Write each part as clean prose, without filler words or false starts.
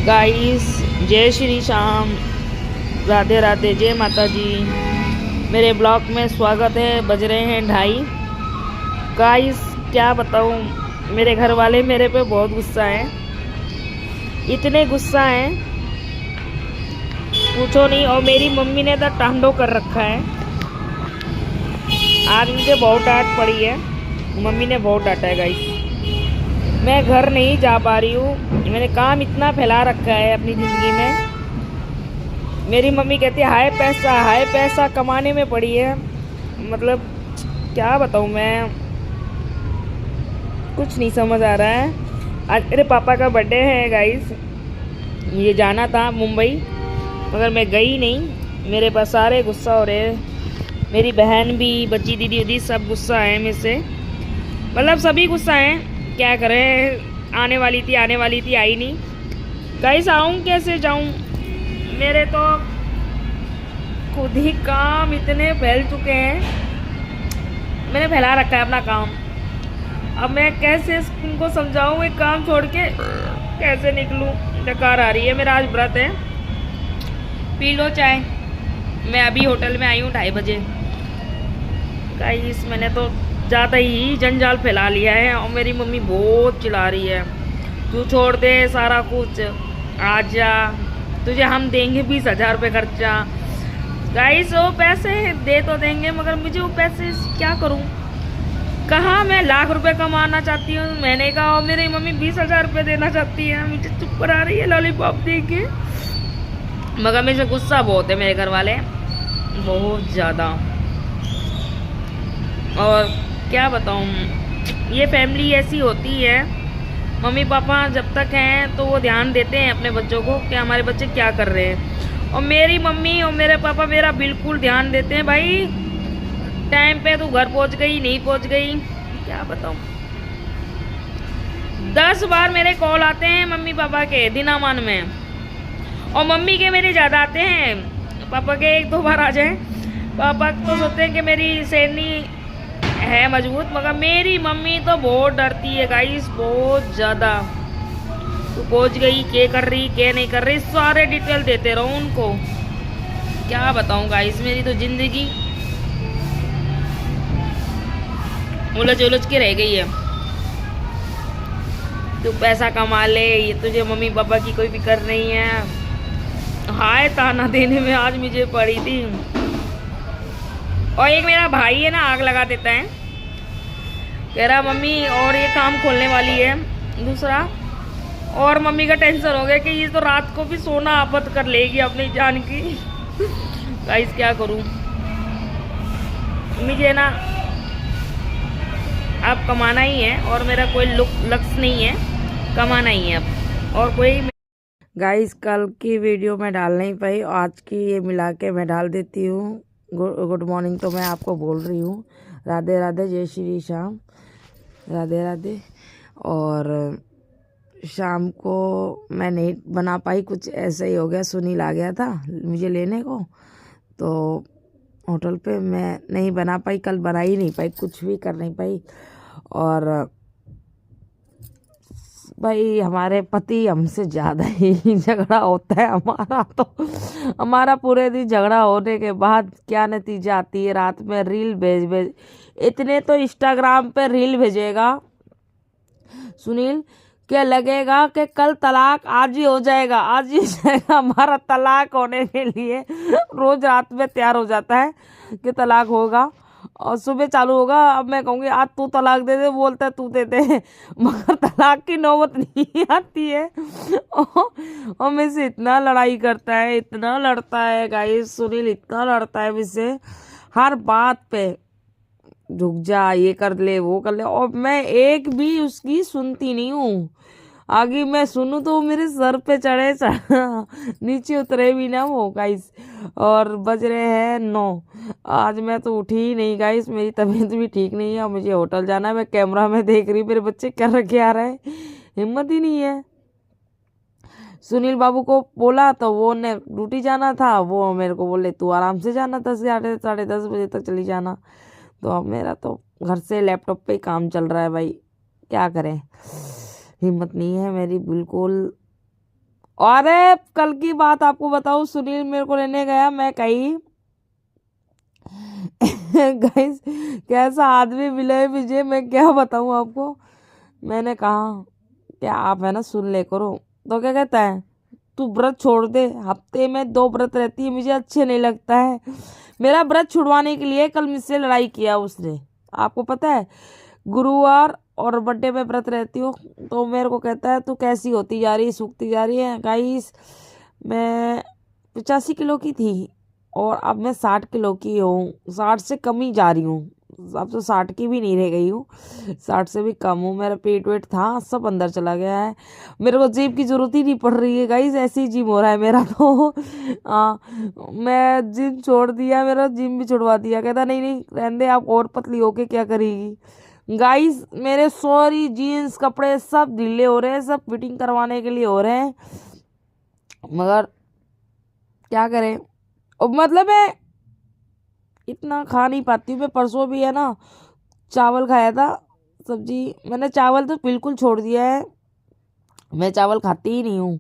Guys, जय श्री श्याम, राधे राधे, जय माता जी। मेरे ब्लॉग में स्वागत है। बज रहे हैं 2:30। गाइस, क्या बताऊं, मेरे घर वाले मेरे पे बहुत गुस्सा हैं। इतने गुस्सा हैं पूछो नहीं। और मेरी मम्मी ने तो टांडो कर रखा है। आज मुझे बहुत डांट पड़ी है। मम्मी ने बहुत डांटा है गाइस। मैं घर नहीं जा पा रही हूँ। मैंने काम इतना फैला रखा है अपनी ज़िंदगी में। मेरी मम्मी कहती है हाय पैसा कमाने में पड़ी है। मतलब क्या बताऊँ, मैं कुछ नहीं समझ आ रहा है। आज मेरे पापा का बर्थडे है गाइस। ये जाना था मुंबई, मगर मैं गई नहीं। मेरे पास सारे गुस्सा हो रहे हैं। मेरी बहन भी, बच्ची दीदी उदी सब गुस्सा है मेरे से। मतलब सभी गुस्सा हैं। क्या करें, आने वाली थी आई नहीं। गाइस, आऊँ कैसे जाऊँ? मेरे तो खुद ही काम इतने फैल चुके हैं। मैंने फैला रखा है अपना काम। अब मैं कैसे उनको समझाऊँ एक काम छोड़ के कैसे निकलूँ? डकार आ रही है। मेरा आज व्रत है। पी लो चाय। मैं अभी होटल में आई हूँ 2:30 बजे। गाइस, मैंने तो ज़्यादा ही जंजाल फैला लिया है। और मेरी मम्मी बहुत चिल्ला रही है, तू छोड़ दे सारा कुछ, आजा, तुझे हम देंगे 20,000 रुपये खर्चा। गाइस, वो पैसे दे तो देंगे, मगर मुझे वो पैसे क्या करूं? कहाँ मैं लाख रुपए कमाना चाहती हूँ महीने का, और मेरी मम्मी 20,000 रुपये देना चाहती है। मुझे चुप करा रही है लॉलीपॉप दे के। मगर मेरे से गुस्सा बहुत है मेरे घर वाले, बहुत ज़्यादा। और क्या बताऊँ, ये फैमिली ऐसी होती है। मम्मी पापा जब तक हैं तो वो ध्यान देते हैं अपने बच्चों को कि हमारे बच्चे क्या कर रहे हैं। और मेरी मम्मी और मेरे पापा मेरा बिल्कुल ध्यान देते हैं। भाई, टाइम पे तू घर पहुंच गई, नहीं पहुंच गई, क्या बताऊँ। 10 बार मेरे कॉल आते हैं मम्मी पापा के दिनामान में, और मम्मी के मेरे ज़्यादा आते हैं। पापा के 1-2 बार आ जाए। पापा तो सोचते हैं कि मेरी शेरनी है मजबूत, मगर मेरी मम्मी तो बहुत डरती है गाइस, बहुत ज़्यादा। तो पहुंच गई, क्या कर रही, क्या नहीं कर रही, सारे डिटेल देते रहो उनको। क्या बताऊं गाइस, मेरी तो जिंदगी उलझ उलझ के रह गई है। तू पैसा कमा ले, ये तुझे मम्मी पापा की कोई फिक्र नहीं है। हाय ताना देने में आज मुझे पड़ी थी। और एक मेरा भाई है ना, आग लगा देता है, कह रहा मम्मी और ये काम खोलने वाली है दूसरा। और मम्मी का टेंशन हो गया कि ये तो रात को भी सोना आफत कर लेगी अपनी जान की। गाइस, क्या करूं? मुझे ना अब कमाना ही है, और मेरा कोई लक्ष्य नहीं है, कमाना ही है अब। और कोई गाइस, कल की वीडियो में डाल नहीं पाई, आज की ये मिला के मैं डाल देती हूँ। गुड मॉर्निंग तो मैं आपको बोल रही हूँ। राधे राधे, जय श्री श्याम, राधे राधे। और शाम को मैं नहीं बना पाई, कुछ ऐसा ही हो गया। सुनील आ गया था मुझे लेने को, तो होटल पे मैं नहीं बना पाई। कल बना ही नहीं पाई, कुछ भी कर नहीं पाई। और भाई, हमारे पति हमसे ज़्यादा ही झगड़ा होता है हमारा। तो हमारा पूरे दिन झगड़ा होने के बाद क्या नतीजा आती है, रात में रील भेज इतने तो इंस्टाग्राम पे रील भेजेगा सुनील, क्या लगेगा कि कल तलाक आज ही हो जाएगा, आज ही हो जाएगा। हमारा तलाक होने के लिए रोज रात में तैयार हो जाता है कि तलाक होगा, और सुबह चालू होगा। अब मैं कहूँगी आज तू तलाक दे दे, बोलता है तू दे दे, मगर तलाक की नौबत नहीं आती है। और मेरे से इतना लड़ाई करता है, इतना लड़ता है गाइस, सुनील इतना लड़ता है मुझसे हर बात पे। झुक जा, ये कर ले, वो कर ले, और मैं एक भी उसकी सुनती नहीं हूँ। आगे मैं सुनूं तो मेरे सर पे चढ़े नीचे उतरे भी ना वो गाइस। और बज रहे हैं 9। आज मैं तो उठी ही नहीं गाइस, मेरी तबीयत भी ठीक नहीं है और मुझे होटल जाना है। मैं कैमरा में देख रही मेरे बच्चे क्या रखे आ रहे हैं, हिम्मत ही नहीं है। सुनील बाबू को बोला तो वो ने ड्यूटी जाना था, वो मेरे को बोले तू आराम से जाना, 10 साढ़े 10 बजे तक चली जाना। तो अब मेरा तो घर से लैपटॉप पे ही काम चल रहा है भाई, क्या करें। हिम्मत नहीं है मेरी बिल्कुल। अरे कल की बात आपको बताऊं, सुनील मेरे को लेने गया, मैं कहीं गाइस कैसा आदमी मिला है मुझे, मैं क्या बताऊं आपको। मैंने कहा क्या आप है ना सुन ले करो, तो क्या कहता है तू व्रत छोड़ दे, हफ्ते में 2 व्रत रहती है, मुझे अच्छे नहीं लगता है। मेरा व्रत छुड़वाने के लिए कल मुझसे लड़ाई किया उसने, आपको पता है। गुरुवार और बर्थडे पे व्रत रहती हूँ, तो मेरे को कहता है तू कैसी होती जा रही है, सूखती जा रही है। गाइस मैं 85 किलो की थी और अब मैं 60 किलो की हूँ, 60 से कम ही जा रही हूँ। अब तो 60 की भी नहीं रह गई हूँ, 60 से भी कम हूँ। मेरा पेट वेट था सब अंदर चला गया है, मेरे को जिम की जरूरत ही नहीं पड़ रही है गाइस, ऐसे ही जिम हो रहा है मेरा तो। मैं जिम छोड़ दिया, मेरा जिम भी छुड़वा दिया, कहता नहीं नहीं रहने दे, आप और पतली होके क्या करेगी। गाइस मेरे सॉरी जीन्स कपड़े सब ढीले हो रहे हैं, सब फिटिंग करवाने के लिए हो रहे हैं, मगर क्या करें। और मतलब मैं इतना खा नहीं पाती हूँ। मैं परसों भी है ना चावल खाया था, सब्जी, मैंने चावल तो बिल्कुल छोड़ दिया है, मैं चावल खाती ही नहीं हूँ।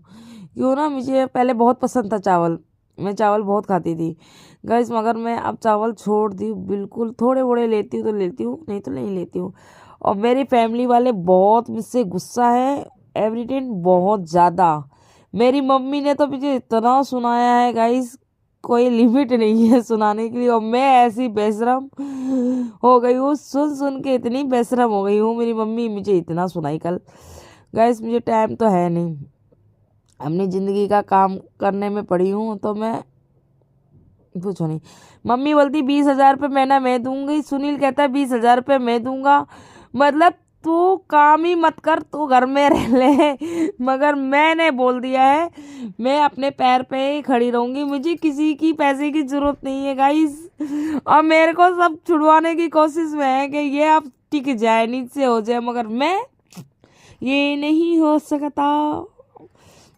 क्यों ना, मुझे पहले बहुत पसंद था चावल, मैं चावल बहुत खाती थी गाइस, मगर मैं अब चावल छोड़ दी बिल्कुल। थोड़े बड़े लेती हूँ तो लेती हूँ, नहीं तो नहीं लेती हूँ। और मेरी फैमिली वाले बहुत मुझसे गुस्सा है, एवरीडेन बहुत ज़्यादा। मेरी मम्मी ने तो मुझे इतना सुनाया है गाइस, कोई लिमिट नहीं है सुनाने के लिए। और मैं ऐसी बेशरम हो गई हूँ, सुन सुन के इतनी बेशरम हो गई हूँ, मेरी मम्मी मुझे इतना सुनाई कल। गाइस मुझे टाइम तो है नहीं, अपनी ज़िंदगी का काम करने में पड़ी हूँ, तो मैं पूछो नहीं। मम्मी बोलती 20,000 रुपये महीना मैं दूंगी, सुनील कहता है 20,000 रुपये मैं दूंगा। मतलब तू काम ही मत कर, तू घर में रह ले। मगर मैंने बोल दिया है मैं अपने पैर पे ही खड़ी रहूंगी, मुझे किसी की पैसे की जरूरत नहीं है गाइस। और मेरे को सब छुड़वाने की कोशिश में है कि ये अब टिक जाए, नीचे हो जाए, मगर मैं ये नहीं हो सकता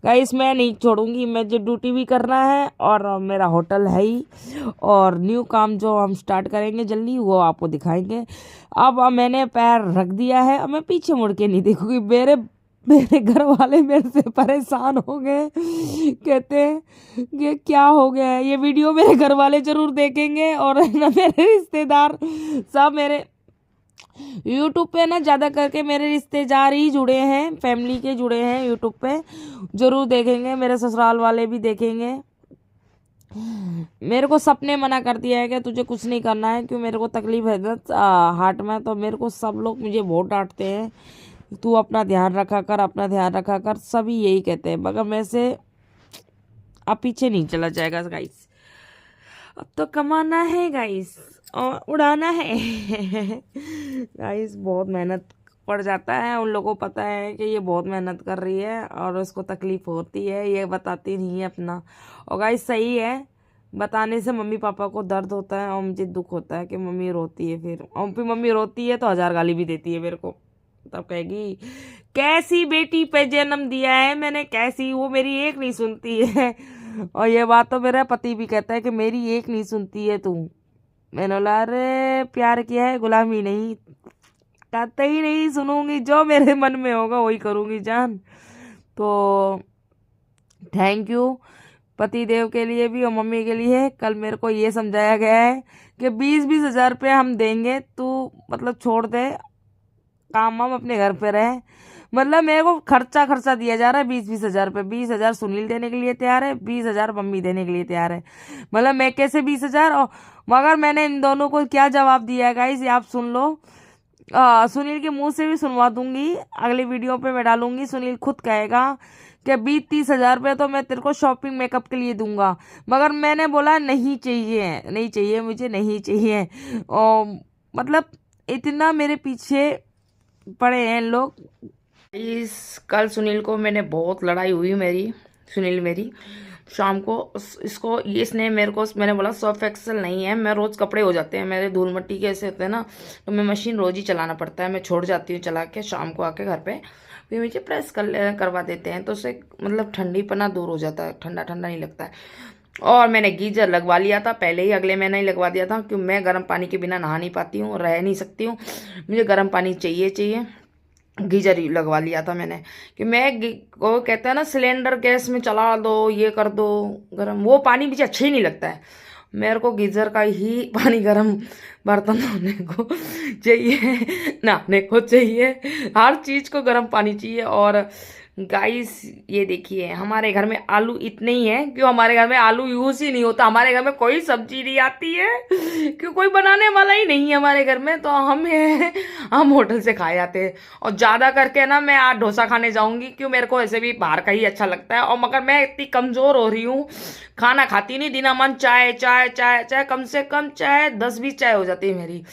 गाइस। मैं नहीं छोड़ूंगी, मुझे ड्यूटी भी करना है और मेरा होटल है ही, और न्यू काम जो हम स्टार्ट करेंगे जल्दी वो आपको दिखाएंगे। अब मैंने पैर रख दिया है, अब मैं पीछे मुड़ के नहीं देखूंगी। मेरे मेरे घर वाले मेरे से परेशान हो गए, कहते हैं कि क्या हो गया है। ये वीडियो मेरे घर वाले जरूर देखेंगे, और ना मेरे रिश्तेदार सब मेरे यूट्यूब पे ना ज़्यादा करके मेरे रिश्तेदार ही जुड़े हैं, फैमिली के जुड़े हैं यूट्यूब पे, जरूर देखेंगे, मेरे ससुराल वाले भी देखेंगे। मेरे को सबने मना कर दिया है कि तुझे कुछ नहीं करना है, क्यों मेरे को तकलीफ है ना हार्ट में, तो मेरे को सब लोग मुझे बहुत डांटते हैं, तू अपना ध्यान रखा कर, अपना ध्यान रखा कर, सभी यही कहते हैं, मगर मैं से अब पीछे नहीं चला जाएगा गाइस। अब तो कमाना है गाइस और उड़ाना है। गाइस बहुत मेहनत पड़ जाता है, उन लोगों को पता है कि ये बहुत मेहनत कर रही है और उसको तकलीफ होती है, ये बताती नहीं है अपना। और गाइस सही है, बताने से मम्मी पापा को दर्द होता है और मुझे दुख होता है कि मम्मी रोती है, फिर और फिर मम्मी रोती है तो 1000 गाली भी देती है मेरे को। तब कहेगी कैसी बेटी पे जन्म दिया है मैंने, कैसी, वो मेरी एक नहीं सुनती है। और ये बात तो मेरा पति भी कहता है कि मेरी एक नहीं सुनती है तू। मैंने बोला अरे प्यार किया है, गुलामी नहीं, कहते ही नहीं सुनूंगी, जो मेरे मन में होगा वही करूंगी जान। तो थैंक यू पति देव के लिए भी और मम्मी के लिए। कल मेरे को ये समझाया गया है कि 20-20 हज़ार रुपये हम देंगे, तू मतलब छोड़ दे काम, हम अपने घर पे रहे। मतलब मेरे को खर्चा दिया जा रहा है 20-20 हज़ार रुपये, 20,000 सुनील देने के लिए तैयार है, 20,000 मम्मी देने के लिए तैयार है। मतलब मैं कैसे 20,000, और मगर मैंने इन दोनों को क्या जवाब दिया है गाइस, ये आप सुन लो। सुनील के मुंह से भी सुनवा दूंगी, अगली वीडियो पे मैं डालूंगी। सुनील खुद कहेगा कि 20-30 हज़ार रुपये तो मैं तेरे को शॉपिंग मेकअप के लिए दूंगा, मगर मैंने बोला नहीं चाहिए, नहीं चाहिए, मुझे नहीं चाहिए। और मतलब इतना मेरे पीछे पड़े हैं लोग। इस कल सुनील को मैंने बहुत लड़ाई हुई मेरी, सुनील मेरी शाम को इसको इसने मेरे को, मैंने बोला सर्फ एक्सेल नहीं है, मैं रोज़ कपड़े हो जाते हैं मेरे धूल मिट्टी के ऐसे होते हैं ना, तो मैं मशीन रोज़ ही चलाना पड़ता है, मैं छोड़ जाती हूँ चला के, शाम को आके घर पे फिर मुझे प्रेस करवा देते हैं, तो उससे मतलब ठंडी पना दूर हो जाता है, ठंडा ठंडा नहीं लगता है। और मैंने गीजर लगवा लिया था पहले ही, अगले महीने ही लगवा दिया था, क्योंकि मैं गर्म पानी के बिना नहा नहीं पाती हूँ, रह नहीं सकती हूँ, मुझे गर्म पानी चाहिए चाहिए। गीजर ही लगवा लिया था मैंने कि वो कहते हैं ना सिलेंडर गैस में चला दो, ये कर दो गरम, वो पानी मुझे अच्छा ही नहीं लगता है। मेरे को गीजर का ही पानी गरम बर्तन धोने को चाहिए, नहाने को चाहिए, हर चीज़ को गर्म पानी चाहिए। और गाइस ये देखिए हमारे घर में आलू इतने ही हैं क्यों हमारे घर में आलू यूज़ ही नहीं होता, हमारे घर में कोई सब्जी नहीं आती है क्यों कोई बनाने वाला ही नहीं है हमारे घर में, तो हम होटल से खाए जाते हैं। और ज़्यादा करके ना मैं आज डोसा खाने जाऊंगी क्यों मेरे को ऐसे भी बाहर का ही अच्छा लगता है। और मगर मैं इतनी कमज़ोर हो रही हूँ, खाना खाती नहीं, दिना मन चाय चाय चाय चाय, कम से कम चाय 10-20 चाय हो जाती है मेरी,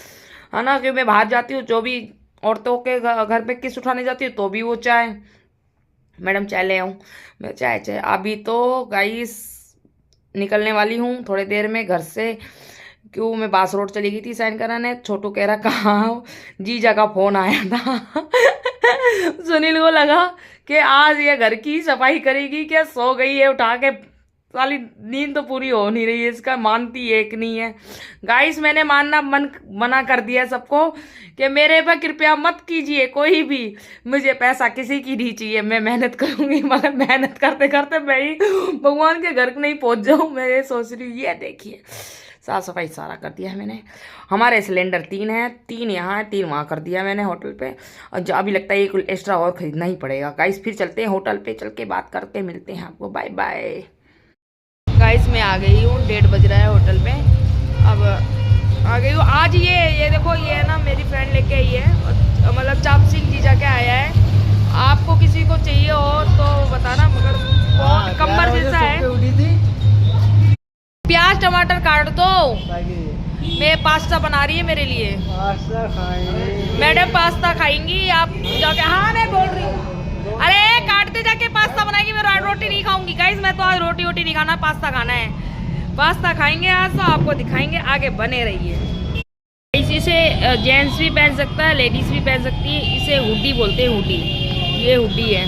है ना। क्योंकि मैं बाहर जाती हूँ, जो भी औरतों के घर पे किस उठाने जाती हूँ तो भी वो चाय, मैडम चाय ले आऊँ, मैं चाय चाय। अभी तो गाइस निकलने वाली हूँ थोड़ी देर में घर से, क्यों मैं बास रोड चली गई थी साइन कराने। छोटू कह रहा कहाँ हो, जीजा का फोन आया था सुनील को लगा कि आज ये घर की सफाई करेगी क्या, सो गई है उठा के, साली नींद तो पूरी हो नहीं रही है इसका, मानती एक नहीं है। गाइस मैंने मना कर दिया सबको कि मेरे पर कृपया मत कीजिए कोई भी, मुझे पैसा किसी की नहीं चाहिए, मैं मेहनत करूंगी, मगर मेहनत करते करते मैं ही भगवान के घर नहीं पहुंच जाऊं, मैं ये सोच रही हूँ। ये देखिए साफ सफाई सारा कर दिया है मैंने। हमारे सिलेंडर 3 हैं, 3 यहाँ है, 3 वहाँ कर दिया मैंने होटल पे, और जो अभी लगता है एक एक्स्ट्रा और खरीदना ही पड़ेगा। गाइस फिर चलते हैं होटल पे, चल के बात करते, मिलते हैं आपको, बाय बाय। गाइस मैं आ गई हूँ, 1:30 बज रहा है होटल पे, अब आ गई हूँ। आज ये देखो ये है ना मेरी फ्रेंड लेके आई है, मतलब चाप सिंह जीजा के आया है। आपको किसी को चाहिए हो तो बताना, मगर बहुत कमर जैसा है। प्याज टमाटर काट दो, मैं पास्ता बना रही है मेरे लिए, पास्ता खाएंगे मैडम, पास्ता खाएंगी आप जाके। हाँ मैं बोल रही हूँ, अरे काटते जाके पास्ता बनाएगी, मैं रोटी नहीं खाऊंगी गाइस, मैं तो आज रोटी नहीं खाना, पास्ता खाना है, पास्ता खाएंगे आज, तो आपको दिखाएंगे, आगे बने रहिए। इसे जेंट्स भी पहन सकता है, लेडीज भी पहन सकती है, इसे हुडी बोलते हैं, हुडी, ये हुडी है,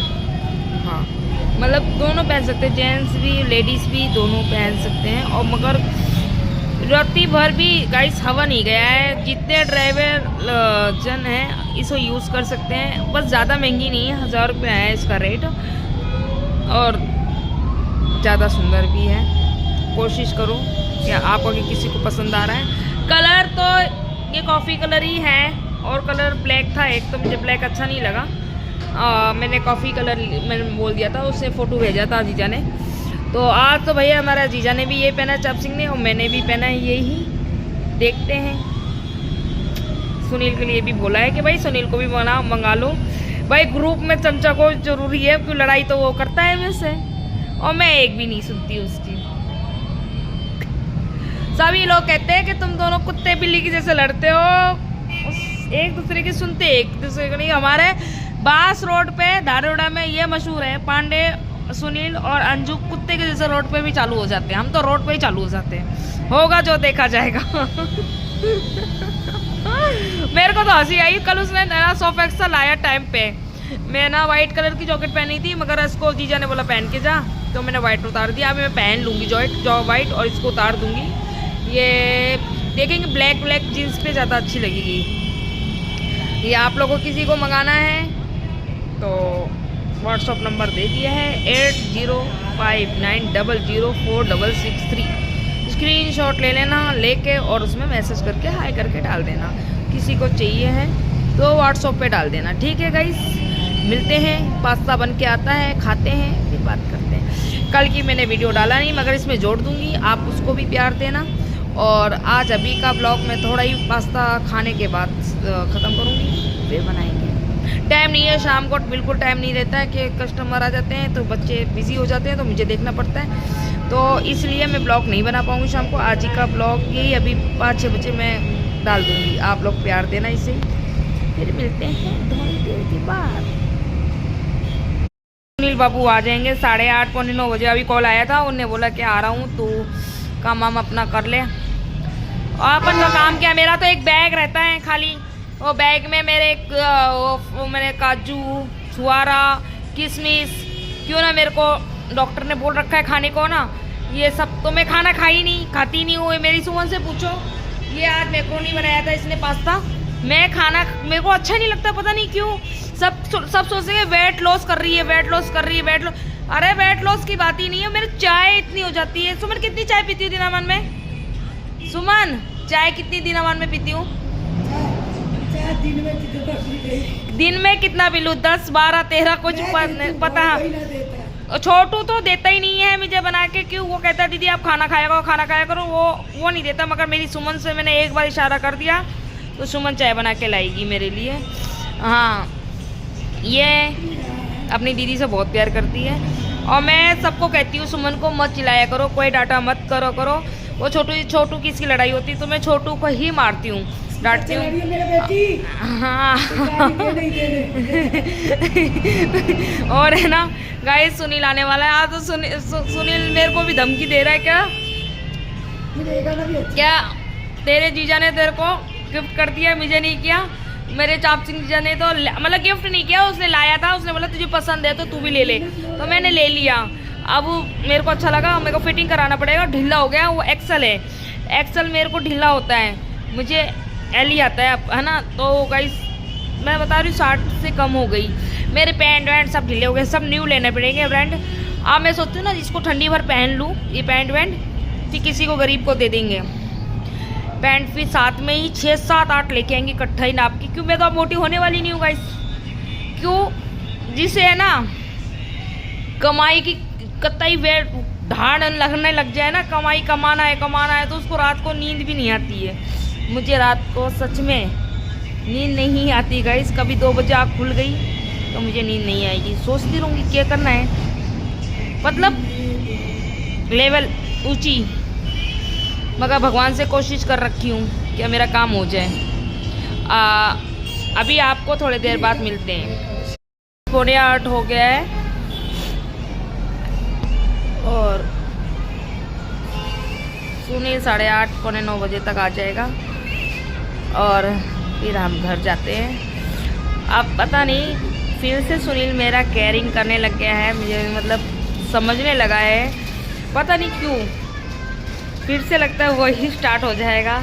हाँ मतलब दोनों पहन सकते हैं, जेंट्स भी लेडीज भी दोनों पहन सकते हैं। और मगर राती भर भी गाइस हवा नहीं गया है, जितने ड्राइवर जन हैं इसको यूज़ कर सकते हैं, बस ज़्यादा महंगी नहीं है, 1000 रुपये है इसका रेट, और ज़्यादा सुंदर भी है। कोशिश करो कि आपको किसी को पसंद आ रहा है। कलर तो ये कॉफ़ी कलर ही है, और कलर ब्लैक था एक, तो मुझे ब्लैक अच्छा नहीं लगा, मैंने कॉफ़ी कलर मैंने बोल दिया था, उससे फ़ोटो भेजा था जीजा ने। तो आज तो भैया हमारा जीजा ने भी ये पहना चाप सिंह ने, और मैंने भी पहना है यही, देखते हैं। सुनील के लिए भी बोला है कि भाई सुनील को भी मंगा लो भाई, ग्रुप में चमचा को जरूरी है, क्यों लड़ाई तो वो करता है मेरे से, और मैं एक भी नहीं सुनती उसकी। सभी लोग कहते हैं कि तुम दोनों कुत्ते बिल्ली की जैसे लड़ते हो, एक दूसरे की सुनते एक दूसरे को नहीं। हमारे बास रोड पे धारोड़ा में ये मशहूर है, पांडे सुनील और अंजू कुत्ते के जैसे रोड पे भी चालू हो जाते हैं, हम तो रोड पे ही चालू हो जाते हैं, होगा जो देखा जाएगा मेरे को तो हंसी आई, कल उसने नया सोफ एक्सल लाया टाइम पे, मैं ना वाइट कलर की जैकेट पहनी थी, मगर इसको जीजा ने बोला पहन के जा, तो मैंने वाइट उतार दिया। अभी मैं पहन लूँगी जो वाइट, और इसको उतार दूँगी, ये देखेंगे ब्लैक जीन्स पे ज़्यादा अच्छी लगेगी। ये आप लोगों को किसी को मंगाना है तो व्हाट्सअप नंबर दे दिया है 8059004663, स्क्रीनशॉट ले लेना, लेके और उसमें मैसेज करके हाई करके डाल देना। किसी को चाहिए है तो व्हाट्सअप पे डाल देना, ठीक है गाइस। मिलते हैं, पास्ता बन के आता है, खाते हैं, फिर बात करते हैं। कल की मैंने वीडियो डाला नहीं, मगर इसमें जोड़ दूंगी, आप उसको भी प्यार देना। और आज अभी का ब्लॉग में थोड़ा ही पास्ता खाने के बाद ख़त्म करूँगी, फिर बनाएंगे। टाइम नहीं है, शाम को बिल्कुल टाइम नहीं रहता है कि कस्टमर आ जाते हैं तो बच्चे बिज़ी हो जाते हैं, तो मुझे देखना पड़ता है, तो इसलिए मैं ब्लॉग नहीं बना पाऊँगी शाम को। आज ही का ब्लॉग यही अभी 5-6 बजे मैं डाल दूँगी, आप लोग प्यार देना इसे। फिर मिलते हैं थोड़ी देर के बाद। सुनील बाबू आ जाएंगे 8:30 पौने 9 बजे, अभी कॉल आया था, उन्होंने बोला कि आ रहा हूँ, तो काम वाम अपना कर ले। अपन का काम क्या, मेरा तो एक बैग रहता है खाली, वो बैग में मेरे मैंने काजू छुआरा किशमिश, क्यों ना मेरे को डॉक्टर ने बोल रखा है खाने को ना, ये सब तो मैं खाना खाती नहीं हूँ। मेरी सुमन से पूछो, ये आज मैक्रोनी बनाया था इसने, पास्ता, मैं खाना मेरे को अच्छा नहीं लगता, पता नहीं क्यों। सब सोचेंगे वेट लॉस कर रही है, वेट लॉस कर रही है, वेट लॉस। अरे वेट लॉस की बात ही नहीं है, मेरी चाय इतनी हो जाती है। सुमन कितनी चाय पीती हूँ दिनामान में? सुमन चाय कितनी दिनामान में पीती हूँ? दिन में कितना पी लूँ? 10, 12, 13 कुछ पता है। छोटू तो देता ही नहीं है मुझे बना के। क्यों? वो कहता है दीदी आप खाना खाया करो, खाना खाया करो। वो नहीं देता। मगर मेरी सुमन से मैंने एक बार इशारा कर दिया तो सुमन चाय बना के लाएगी मेरे लिए। हाँ, ये अपनी दीदी से बहुत प्यार करती है। और मैं सबको कहती हूँ सुमन को मत चिल्लाया करो, कोई डांटा मत करो। वो छोटू की इसकी लड़ाई होती है तो मैं छोटू को ही मारती हूँ, डांटती हूँ। हाँ और है ना गाइस, सुनील आने वाला है। आज तो सुनील मेरे को भी धमकी दे रहा है। क्या तेरे जीजा ने तेरे को गिफ्ट कर दिया, मुझे नहीं किया? मेरे चाप सिंह जीजा ने तो मतलब गिफ्ट नहीं किया, उसने लाया था। उसने बोला तुझे पसंद है तो तू भी ले ले, तो मैंने ले लिया। अब मेरे को अच्छा लगा, मेरे को फिटिंग कराना पड़ेगा। ढीला हो गया, वो एक्सल है। एक्सल मेरे को ढीला होता है, मुझे एल ही आता है ना। तो गाइस मैं बता रही हूँ 60 से कम हो गई। मेरे पैंट वैंट सब ढीले हो गए, सब न्यू लेने पड़ेंगे ब्रांड। अब मैं सोचती हूँ ना इसको ठंडी भर पहन लूँ ये पैंट वैंट, फिर किसी को गरीब को दे देंगे। पैंट फिर साथ में ही 6, 7, 8 लेके आएंगे इकट्ठा ही नाप की। क्यों? मैं तो अब मोटी होने वाली नहीं हूँ गाइस। क्यों? जिसे है ना कमाई की कतई वेट ढाड़ लगने लग जाए ना, कमाई कमाना है तो उसको रात को नींद भी नहीं आती है। मुझे रात को सच में नींद नहीं आती गाइस। कभी 2 बजे आँख खुल गई तो मुझे नींद नहीं आएगी। सोचती रहूँगी क्या करना है, मतलब लेवल ऊंची। मगर भगवान से कोशिश कर रखी हूँ कि मेरा काम हो जाए। अभी आपको थोड़ी देर बाद मिलते हैं। 7:45 हो गया है और सुनील 8:30, 8:45 बजे तक आ जाएगा और फिर हम घर जाते हैं। अब पता नहीं फिर से सुनील मेरा केयरिंग करने लग गया है, मुझे मतलब समझने लगा है, पता नहीं क्यों। फिर से लगता है वही स्टार्ट हो जाएगा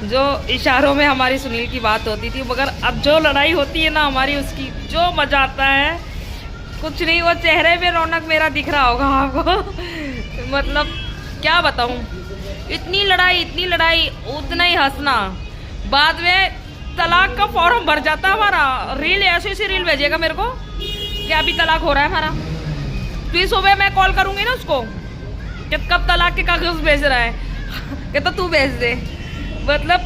जो इशारों में हमारी सुनील की बात होती थी। मगर अब जो लड़ाई होती है ना हमारी, उसकी जो मजा आता है कुछ नहीं। वो चेहरे पे रौनक मेरा दिख रहा होगा आपको मतलब क्या बताऊं, इतनी लड़ाई उतना ही हंसना। बाद में तलाक का फॉर्म भर जाता हमारा। रील ऐसी रील भेजेगा मेरे को कि अभी तलाक हो रहा है हमारा। फिर सुबह मैं कॉल करूंगी ना उसको कि कब तलाक के कागज भेज रहा है कि तो तू भेज दे। मतलब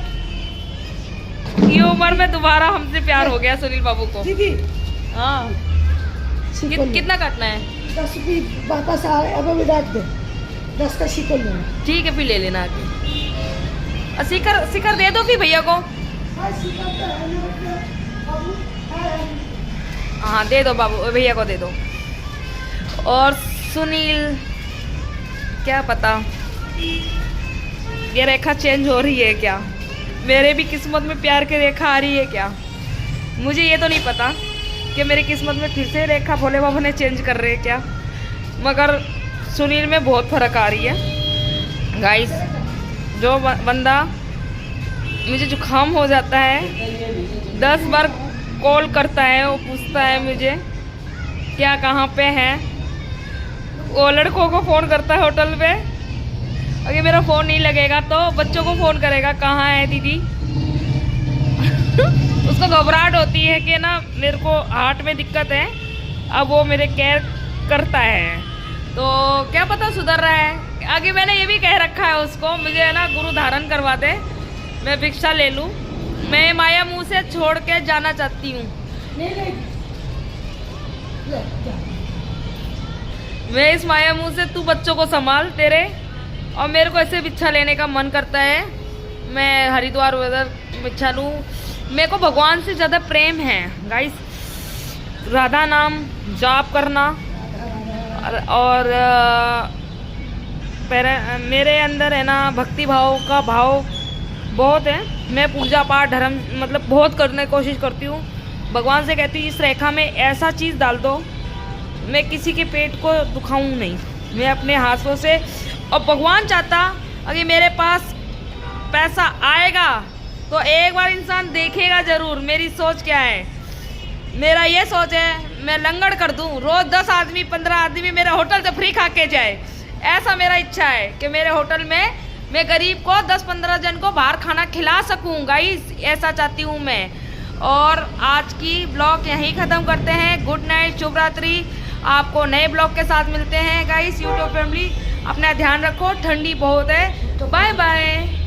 ये उम्र में दोबारा हमसे प्यार हो गया सुनील बाबू को। हाँ कितना काटना है? 10 रुपये वापस अब रख दे, 10 का शिकल लेना। ठीक है फिर ले लेना आके। शिखर दे दो फिर भैया को। हाँ दे दो बाबू, भैया को दे दो। और सुनील क्या पता ये रेखा चेंज हो रही है क्या, मेरे भी किस्मत में प्यार की रेखा आ रही है क्या? मुझे ये तो नहीं पता कि मेरी किस्मत में फिर से रेखा भोले बाबा ने चेंज कर रहे हैं क्या। मगर सुनील में बहुत फ़र्क आ रही है गाइस। जो बंदा मुझे जुकाम हो जाता है 10 बार कॉल करता है, वो पूछता है मुझे क्या कहाँ पे है। वो लड़कों को फ़ोन करता है होटल पे, अगर मेरा फ़ोन नहीं लगेगा तो बच्चों को फ़ोन करेगा कहाँ है दीदी उसको घबराहट होती है कि ना मेरे को हार्ट में दिक्कत है। अब वो मेरे केयर करता है तो क्या पता सुधर रहा है। आगे मैंने ये भी कह रखा है उसको, मुझे है ना गुरु धारण करवा दे, मैं भिक्षा ले लूँ। मैं माया मुँह से छोड़ के जाना चाहती हूँ। मैं इस माया मुँह से तू बच्चों को संभाल तेरे, और मेरे को ऐसे भिक्षा लेने का मन करता है। मैं हरिद्वार उधर भिक्षा लूँ। मेरे को भगवान से ज़्यादा प्रेम है गाइस। राधा नाम जाप करना और मेरे अंदर है ना भक्ति भाव का भाव बहुत है। मैं पूजा पाठ धर्म मतलब बहुत करने की कोशिश करती हूँ। भगवान से कहती हूँ इस रेखा में ऐसा चीज़ डाल दो, मैं किसी के पेट को दुखाऊं नहीं, मैं अपने हाथों से। और भगवान चाहता अगर मेरे पास पैसा आएगा तो एक बार इंसान देखेगा ज़रूर मेरी सोच क्या है। मेरा ये सोच है मैं लंगड़ कर दूं, रोज 10 आदमी 15 आदमी मेरे होटल से फ्री खा के जाए, ऐसा मेरा इच्छा है कि मेरे होटल में मैं गरीब को 10-15 जन को बाहर खाना खिला सकूं गाइस, ऐसा चाहती हूं मैं। और आज की ब्लॉग यहीं ख़त्म करते हैं। गुड नाइट, शुभ रात्रि। आपको नए ब्लॉग के साथ मिलते हैं गाइस। यूट्यूब फैमिली अपना ध्यान रखो, ठंडी बहुत है, तो बाय बाय।